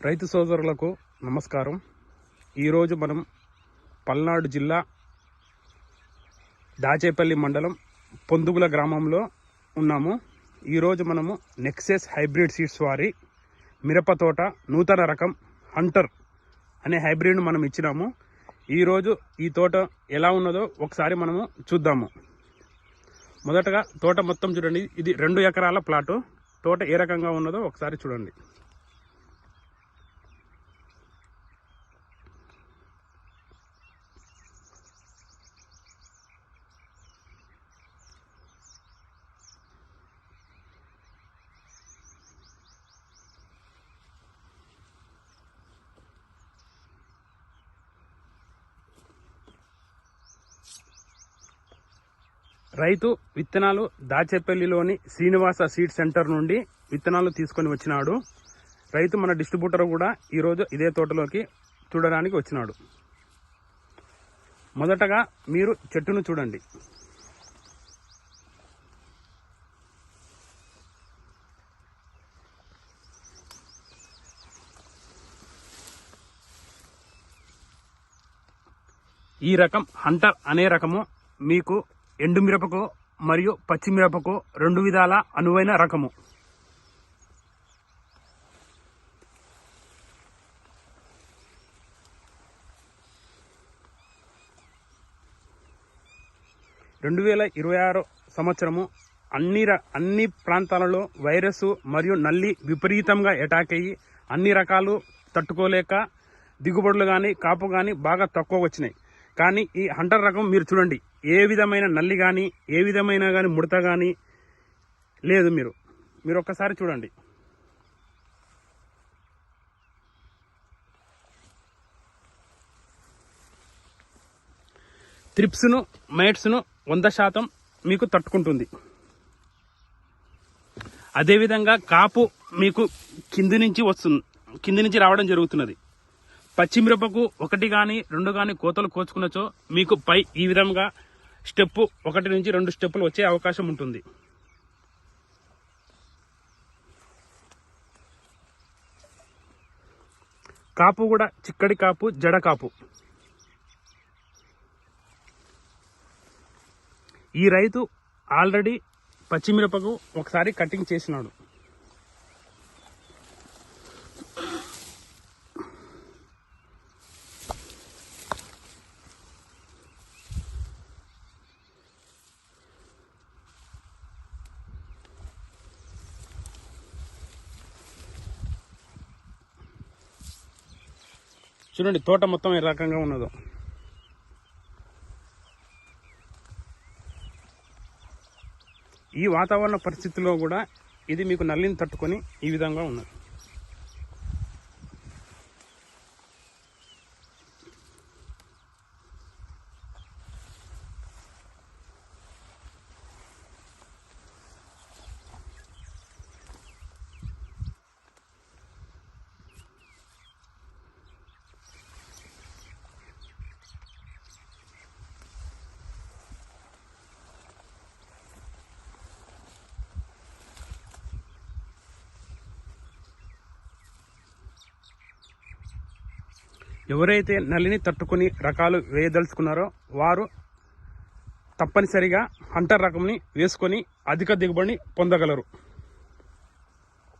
రైతు సోదరులకు నమస్కారం. ఈరోజు మనం పల్నాడు జిల్లా దాచేపల్లి మండలం పొందుగుల గ్రామంలో ఉన్నాము. ఈరోజు మనము నెక్సెస్ హైబ్రిడ్ సీడ్స్ వారి మిరప తోట నూతన రకం హంటర్ అనే హైబ్రిడ్ను మనం ఇచ్చినాము. ఈరోజు ఈ తోట ఎలా ఉన్నదో ఒకసారి మనము చూద్దాము. మొదటగా తోట మొత్తం చూడండి. ఇది 2 ఎకరాల ప్లాటు. తోట ఏ రకంగా ఉన్నదో ఒకసారి చూడండి. రైతు విత్తనాలు దాచేపల్లిలోని శ్రీనివాస సీడ్ సెంటర్ నుండి విత్తనాలు తీసుకొని వచ్చినాడు. రైతు మన డిస్ట్రిబ్యూటర్ కూడా ఈరోజు ఇదే తోటలోకి చూడడానికి వచ్చినాడు. మొదటగా మీరు చెట్టును చూడండి. ఈ రకం హంటర్ అనే రకము మీకు ఎండు మిరపకు మరియు పచ్చి మిరపకు 2 విధాల అనువైన రకము. సంవత్సరము అన్ని ప్రాంతాలలో వైరస్ మరియు నల్లి విపరీతంగా అటాక్ అయ్యి అన్ని రకాలు తట్టుకోలేక దిగుబడులు కానీ కాపు కానీ బాగా తక్కువ వచ్చినాయి. కానీ ఈ హంటర్ రకం మీరు చూడండి, ఏ విధమైన నల్లి కానీ ఏ విధమైన కానీ ముడత కానీ లేదు. మీరు ఒక్కసారి చూడండి. త్రిప్స్ను మైట్స్ను 100% మీకు తట్టుకుంటుంది. అదేవిధంగా కాపు మీకు కింది నుంచి రావడం జరుగుతున్నది. పచ్చిమిరపకు 1 కానీ 2 కానీ కోతలు కోసుకున్నచో మీకు పై ఈ విధంగా స్టెప్ 1 నుంచి 2 స్టెప్పులు వచ్చే అవకాశం ఉంటుంది. కాపు కూడా చిక్కడి కాపు, జడ కాపు. ఈ రైతు ఆల్రెడీ పచ్చిమిరపకు ఒకసారి కటింగ్ చేసినాడు. చూడండి తోట మొత్తం ఏ రకంగా ఉన్నదో. ఈ వాతావరణ పరిస్థితుల్లో కూడా ఇది మీకు నల్లిని తట్టుకొని ఈ విధంగా ఉన్నది. ఎవరైతే నల్లిని తట్టుకుని రకాలు వేయదలుచుకున్నారో వారు తప్పనిసరిగా హంటర్ రకంని వేసుకొని అధిక దిగుబడిని పొందగలరు.